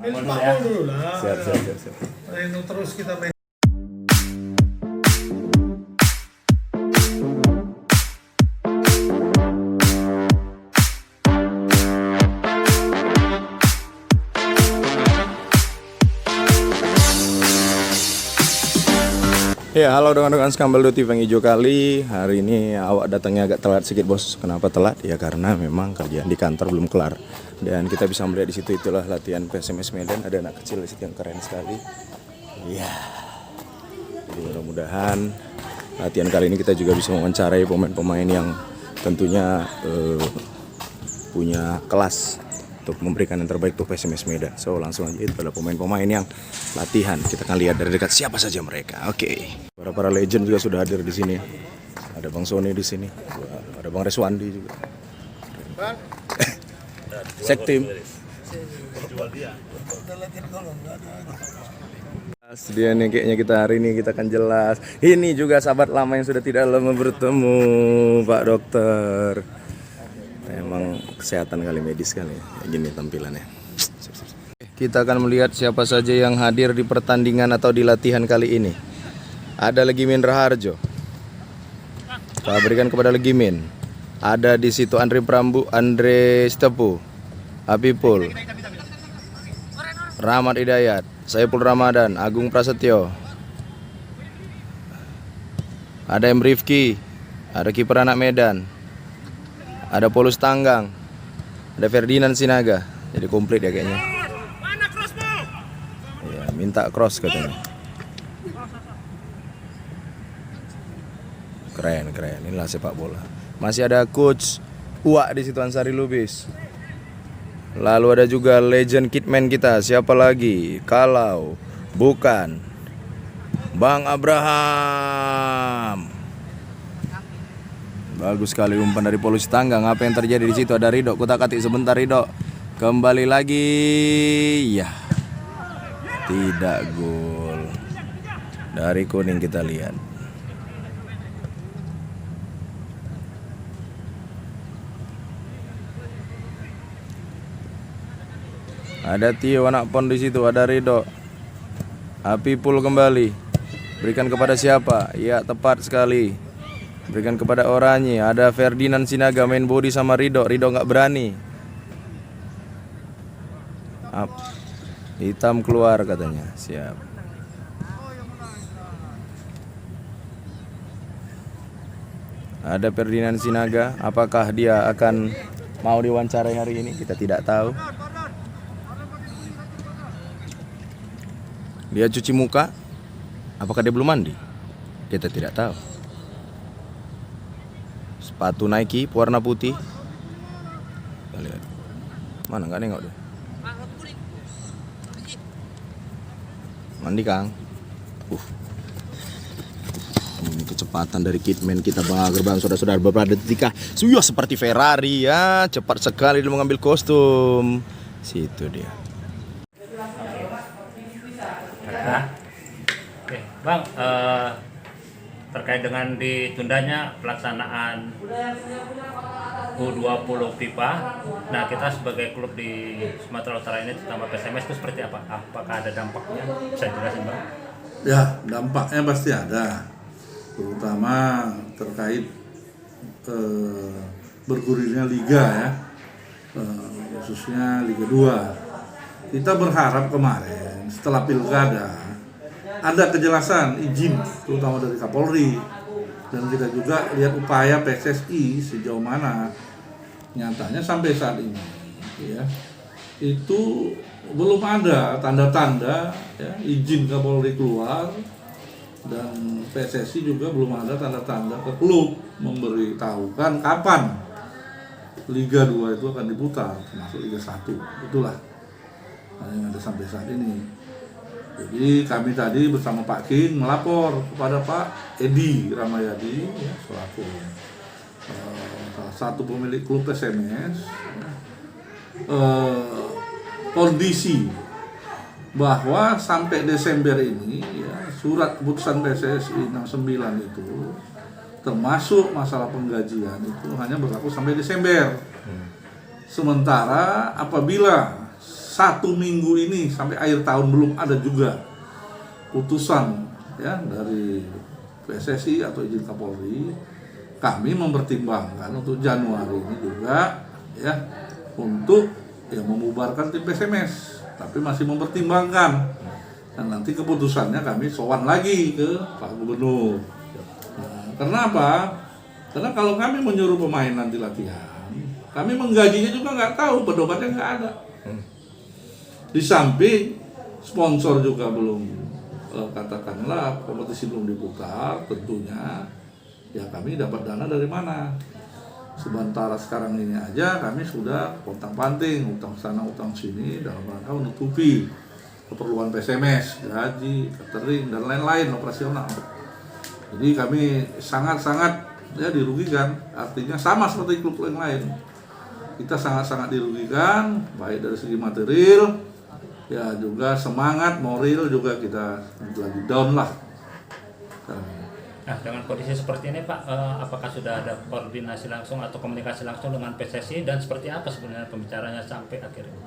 Minum ya. Dulu lah. Siap. Terus kita main. Ya, halo rekan-rekan Skambal TV yang hijau kali. Hari ini awak datangnya agak telat sedikit, bos. Kenapa telat? Ya karena memang kerjaan di kantor belum kelar. Dan kita bisa melihat di situ itulah latihan PSMS Medan. Ada anak kecil di situ yang keren sekali. Ya. Jadi mudah-mudahan latihan kali ini kita juga bisa mewawancarai pemain-pemain yang tentunya punya kelas untuk memberikan yang terbaik untuk PSMS Medan. So langsung aja, itu adalah pemain-pemain yang latihan. Kita akan lihat dari dekat siapa saja mereka. Oke. Para legend juga sudah hadir di sini. Ada Bang Sony di sini. Ada Bang Reswandi juga. Sektim. Dia nih kayaknya kita hari ini kita akan jelas. Ini juga sahabat lama yang sudah tidak lama bertemu, Pak Dokter. Emang kesehatan kali, medis kali ya. Gini tampilannya. Kita akan melihat siapa saja yang hadir di pertandingan atau di latihan kali ini. Ada Legimin Raharjo. Kita berikan kepada Legimin. Ada di situ Andre Prambu, Andre Stepu, Abipul, Rahmat Hidayat, Saiful Ramadan, Agung Prasetyo. Ada M Rifki, ada kiper anak Medan. Ada Polus Tanggang, ada Ferdinand Sinaga. Jadi komplit ya kayaknya. Ya, minta cross katanya. Keren. Inilah sepak bola. Masih ada coach Uwak di situ, Ansari Lubis. Lalu ada juga legend kitman kita. Siapa lagi? Kalau bukan Bang Abraham. Bagus sekali umpan dari Polus Tanggang. Apa yang terjadi di situ? Ada Ridho. Kutak-katik sebentar Ridho. Kembali lagi. Ya. Tidak gol. Dari kuning kita lihat. Ada Tio anak pon di situ. Ada Ridho. Apipul kembali. Berikan kepada siapa? Ya, tepat sekali. Berikan kepada Oranye. Ada Ferdinand Sinaga main body sama Ridho. Ridho nggak berani. Up. Hitam keluar katanya. Siap. Ada Ferdinand Sinaga. Apakah dia akan mau diwawancarai hari ini? Kita tidak tahu. Dia cuci muka. Apakah dia belum mandi? Kita tidak tahu. Sepatu Nike warna putih. Kita lihat. Mana nggak nengok deh. Mandi Kang. Ini kecepatan dari kitman kita Bang Gerbang saudara-saudara beberapa detik. Sudah seperti Ferrari ya, cepat sekali dia mengambil kostum. Situ dia. Oke, Bang, terkait dengan ditundanya pelaksanaan U20 FIFA. Nah, kita sebagai klub di Sumatera Utara ini, terutama PSMS, itu seperti apa? Apakah ada dampaknya? Bisa jelasin, Bang? Ya, dampaknya pasti ada, terutama terkait bergulirnya liga ya, khususnya Liga 2. Kita berharap kemarin setelah pilkada ada kejelasan izin, terutama dari Kapolri, dan kita juga lihat upaya PSSI sejauh mana. Nyatanya sampai saat ini ya, itu belum ada tanda-tanda ya, izin Kapolri keluar, dan PSSI juga belum ada tanda-tanda ke klub memberitahukan kapan Liga 2 itu akan diputar, termasuk Liga 1. Itulah yang ada sampai saat ini. Jadi kami tadi bersama Pak King melapor kepada Pak Edi Ramayadi ya, selaku salah satu pemilik klub PSMS, kondisi bahwa sampai Desember ini ya, surat keputusan PSSI 69 itu termasuk masalah penggajian itu hanya berlaku sampai Desember. Sementara apabila 1 minggu ini sampai akhir tahun belum ada juga putusan ya dari PSSI atau izin Kapolri, kami mempertimbangkan untuk Januari ini juga ya untuk ya membubarkan tim PSMS, tapi masih mempertimbangkan. Dan nanti keputusannya kami sowan lagi ke Pak Gubernur. Nah, karena apa? Karena kalau kami menyuruh pemain nanti latihan, kami menggajinya juga nggak tahu, pedomannya nggak ada. Di samping sponsor juga belum, katakanlah kompetisi belum diputar, tentunya ya kami dapat dana dari mana? Sementara sekarang ini aja kami sudah pontang-panting, utang sana utang sini dalam rangka menutupi keperluan PSMS, gaji, catering, dan lain-lain operasional. Jadi kami sangat-sangat ya dirugikan, artinya sama seperti klub yang lain. Kita sangat-sangat dirugikan, baik dari segi material, ya juga semangat, moral juga kita lagi down lah. Nah, dengan kondisi seperti ini Pak, apakah sudah ada koordinasi langsung atau komunikasi langsung dengan PSSI dan seperti apa sebenarnya pembicaranya sampai akhirnya?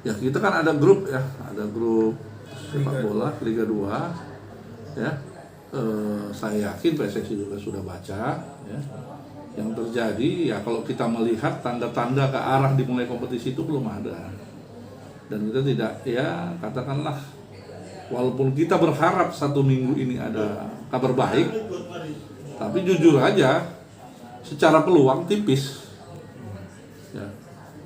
Ya kita kan ada grup ya, ada grup sepak bola Liga 2 ya. Saya yakin PSSI juga sudah baca ya. Yang terjadi ya kalau kita melihat tanda-tanda ke arah dimulai kompetisi itu belum ada. Dan kita tidak ya katakanlah walaupun kita berharap 1 minggu ini ada kabar baik, tapi jujur aja secara peluang tipis ya.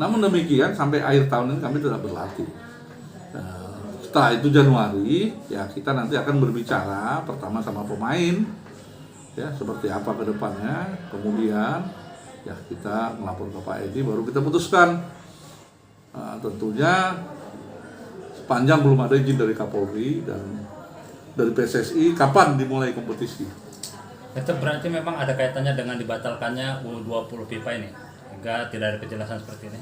Namun demikian sampai akhir tahun ini kami tetap berlatih. Setelah itu Januari ya kita nanti akan berbicara pertama sama pemain ya seperti apa ke depannya, kemudian ya kita melapor ke Pak Edi baru kita putuskan. Tentunya sepanjang belum ada izin dari Kapolri dan dari PSSI kapan dimulai kompetisi. Itu berarti memang ada kaitannya dengan dibatalkannya U20 FIFA ini, hingga tidak ada kejelasan seperti ini?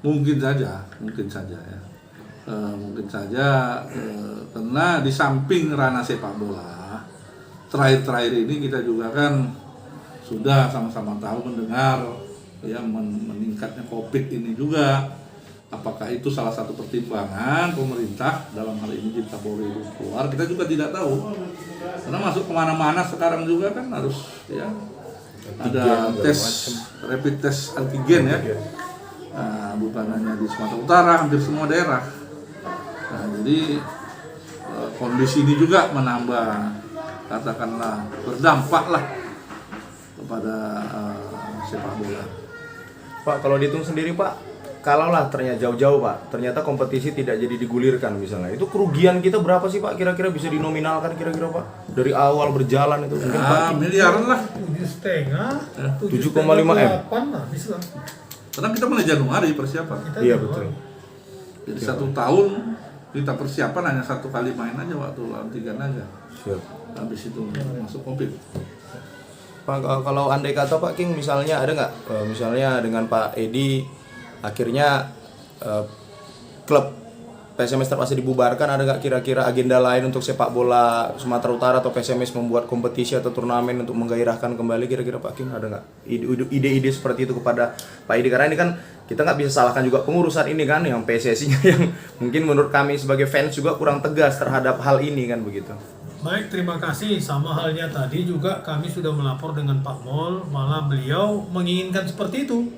Mungkin saja ya. Mungkin saja karena di samping ranah sepak bola, terakhir-terakhir ini kita juga kan sudah sama-sama tahu mendengar ya meningkatnya COVID ini juga. Apakah itu salah satu pertimbangan pemerintah dalam hal ini di Kapolri keluar, kita juga tidak tahu. Karena masuk kemana-mana sekarang juga kan harus ya ada tes rapid test antigen ya. Bukan hanya di Sumatera Utara, hampir semua daerah. Jadi kondisi ini juga menambah katakanlah berdampak lah kepada sepak bola. Pak, kalau dihitung sendiri Pak, kalaulah ternyata jauh-jauh Pak, ternyata kompetisi tidak jadi digulirkan misalnya, itu kerugian kita berapa sih Pak? Kira-kira bisa dinominalkan kira-kira Pak? Dari awal berjalan itu mungkin Pak? Miliaran lah. 7,5 M. Karena kita mulai Januari persiapan. Iya betul. Jadi 1 tahun kita persiapan hanya 1 kali main aja waktu lawan Tiga Naga. Siap. Habis itu masuk COVID. Pak, kalau andai kata Pak King misalnya ada nggak, misalnya dengan Pak Edi akhirnya klub PSMS terpaksa dibubarkan, ada nggak kira-kira agenda lain untuk sepak bola Sumatera Utara atau PSMS membuat kompetisi atau turnamen untuk menggairahkan kembali, kira-kira Pak King ada nggak ide-ide seperti itu kepada Pak Edi? Karena ini kan kita nggak bisa salahkan juga pengurusan ini kan, yang PSSI-nya yang mungkin menurut kami sebagai fans juga kurang tegas terhadap hal ini kan begitu. Baik, terima kasih. Sama halnya tadi juga kami sudah melapor dengan Pak Mol, malah beliau menginginkan seperti itu.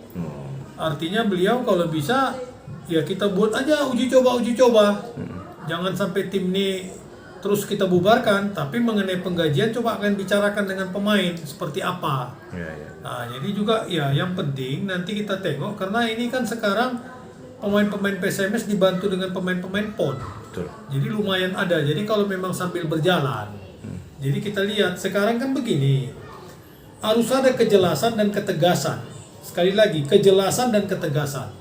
Artinya beliau kalau bisa ya kita buat aja uji coba. Jangan sampai tim ini terus kita bubarkan, tapi mengenai penggajian coba akan bicarakan dengan pemain seperti apa. Nah, jadi juga ya yang penting nanti kita tengok, karena ini kan sekarang pemain-pemain PSMS dibantu dengan pemain-pemain PON. Betul. Jadi lumayan ada. Jadi kalau memang sambil berjalan, jadi kita lihat sekarang kan begini, harus ada kejelasan dan ketegasan. Sekali lagi, kejelasan dan ketegasan.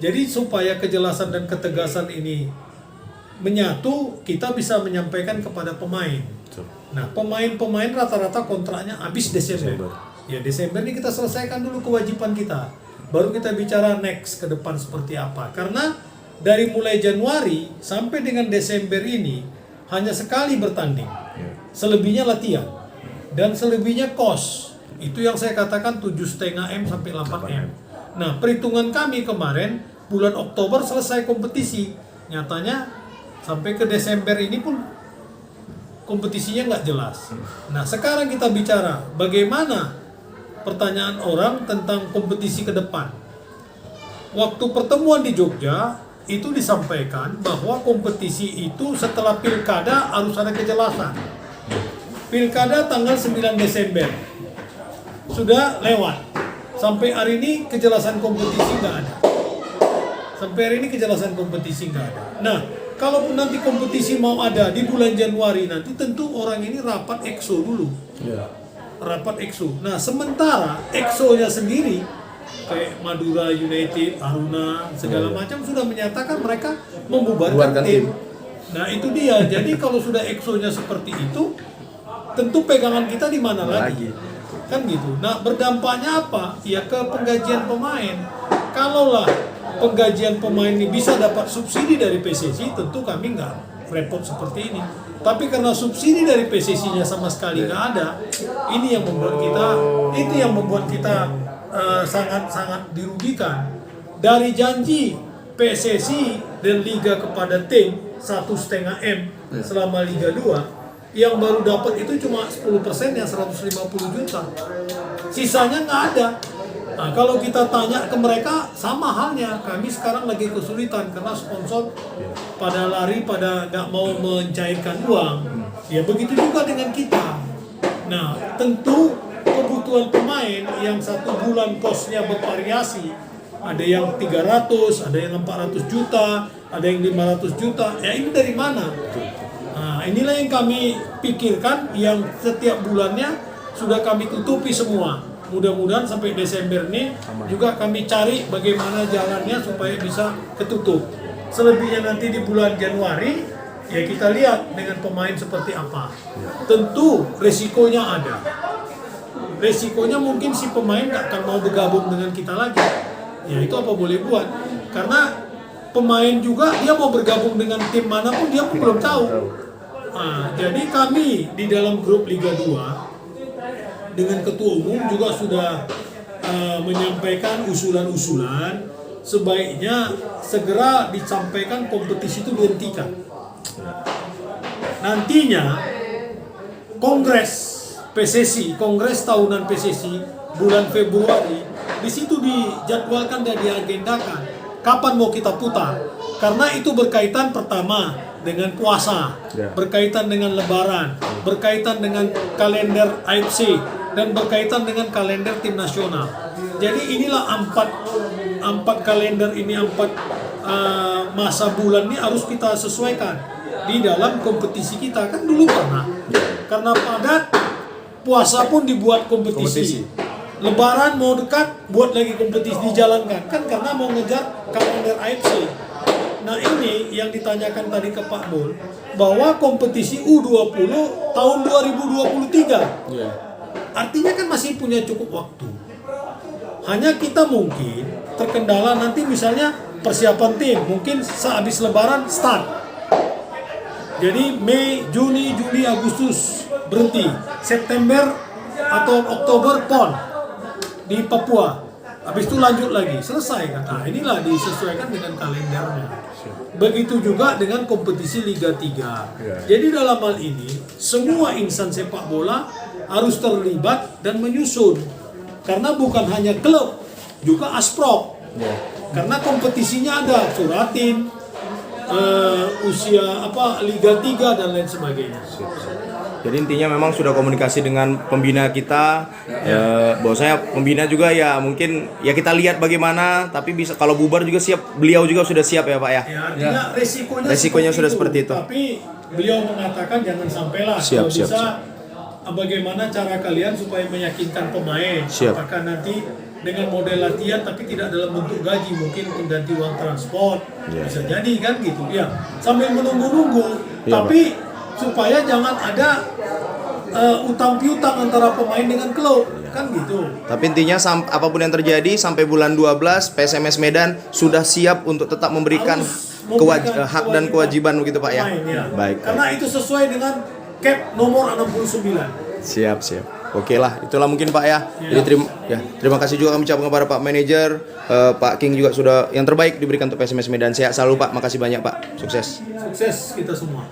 Jadi supaya kejelasan dan ketegasan ini menyatu, kita bisa menyampaikan kepada pemain. Betul. Nah, pemain-pemain rata-rata kontraknya habis Desember. Ya, Desember ini kita selesaikan dulu kewajiban kita. Baru kita bicara next ke depan seperti apa. Karena dari mulai Januari sampai dengan Desember ini hanya sekali bertanding. Selebihnya latihan. Dan selebihnya kos. Itu yang saya katakan 7,5 M sampai 8 M. Nah, perhitungan kami kemarin bulan Oktober selesai kompetisi. Nyatanya sampai ke Desember ini pun kompetisinya nggak jelas. Nah sekarang kita bicara bagaimana pertanyaan orang tentang kompetisi ke depan. Waktu pertemuan di Jogja itu disampaikan bahwa kompetisi itu setelah pilkada harus ada kejelasan. Pilkada tanggal 9 Desember sudah lewat. Sampai hari ini kejelasan kompetisi nggak ada. Sampai hari ini kejelasan kompetisi nggak ada. Nah, kalaupun nanti kompetisi mau ada di bulan Januari nanti, tentu orang ini rapat EXO dulu. Rapat EXO. Nah, sementara EXO-nya sendiri kayak Madura United, Aruna, segala macam sudah menyatakan mereka membubarkan tim. Nah, itu dia. Jadi kalau sudah EXO-nya seperti itu, tentu pegangan kita di mana lagi? Kan gitu. Nah, berdampaknya apa? Ya ke penggajian pemain. Kalaulah penggajian pemain ini bisa dapat subsidi dari PSSI, tentu kami nggak repot seperti ini. Tapi karena subsidi dari PSSI-nya sama sekali nggak ada, ini yang membuat kita, sangat-sangat dirugikan. Dari janji PSSI dan Liga kepada tim 1,5 M selama Liga 2, yang baru dapat itu cuma 10% yang 150 juta. Sisanya nggak ada. Nah, kalau kita tanya ke mereka, sama halnya. Kami sekarang lagi kesulitan karena sponsor pada lari, pada nggak mau mencairkan uang. Ya begitu juga dengan kita. Nah, tentu kebutuhan pemain yang 1 bulan kosnya bervariasi. Ada yang 300, ada yang 400 juta, ada yang 500 juta. Ya ini dari mana? Nah, inilah yang kami pikirkan, yang setiap bulannya sudah kami tutupi semua. Mudah-mudahan sampai Desember ini juga kami cari bagaimana jalannya supaya bisa ketutup. Selebihnya nanti di bulan Januari, ya kita lihat dengan pemain seperti apa. Tentu resikonya ada. Resikonya mungkin si pemain nggak akan mau bergabung dengan kita lagi. Ya itu apa boleh buat. Karena pemain juga dia mau bergabung dengan tim manapun dia pun belum tahu. Nah, jadi kami di dalam grup Liga 2 dengan ketua umum juga sudah menyampaikan usulan-usulan sebaiknya segera disampaikan kompetisi itu dihentikan. Nantinya kongres PSSI, kongres tahunan PSSI bulan Februari, di situ dijadwalkan dan diagendakan kapan mau kita putar. Karena itu berkaitan pertama dengan puasa, berkaitan dengan lebaran, berkaitan dengan kalender AFC, dan berkaitan dengan kalender tim nasional. Jadi inilah empat kalender ini, masa bulan ini harus kita sesuaikan di dalam kompetisi kita. Kan dulu pernah, karena padat, puasa pun dibuat kompetisi. Lebaran mau dekat, buat lagi kompetisi, dijalankan. Kan karena mau ngejar kalender AFC. Nah ini yang ditanyakan tadi ke Pak Mul, bahwa kompetisi U20 tahun 2023. Artinya kan masih punya cukup waktu. Hanya kita mungkin terkendala nanti misalnya persiapan tim, mungkin sehabis lebaran start. Jadi Mei, Juni, Juli, Agustus berhenti. September atau Oktober PON di Papua. Habis itu lanjut lagi, selesai kan. Nah, inilah disesuaikan dengan kalendernya. Begitu juga dengan kompetisi Liga 3. Jadi dalam hal ini, semua insan sepak bola harus terlibat dan menyusun. Karena bukan hanya klub, juga Asprop. Karena kompetisinya ada Suratin, usia Liga 3 dan lain sebagainya. Jadi intinya memang sudah komunikasi dengan pembina kita, bahwasanya pembina juga ya mungkin ya kita lihat bagaimana, tapi bisa kalau bubar juga siap, beliau juga sudah siap ya Pak ya. Ya artinya resikonya sudah seperti itu. Tapi beliau mengatakan jangan sampailah, kalau bisa bagaimana cara kalian supaya meyakinkan pemain. Apakah nanti dengan model latihan tapi tidak dalam bentuk gaji, mungkin pengganti uang transport, bisa jadi kan gitu ya, sambil menunggu-nunggu, tapi supaya jangan ada utang piutang antara pemain dengan klub, kan gitu. Tapi intinya apapun yang terjadi sampai bulan 12 PSMS Medan sudah siap untuk tetap memberikan hak dan kewajiban begitu Pak ya. Pemain, ya. Baik. Karena itu sesuai dengan cap nomor 69. Siap. Oke lah, itulah mungkin Pak ya. Jadi terima kasih juga kami ucapkan kepada Pak Manajer, Pak King juga sudah yang terbaik diberikan untuk PSMS Medan. Sehat selalu Pak, makasih banyak Pak, sukses. Sukses kita semua.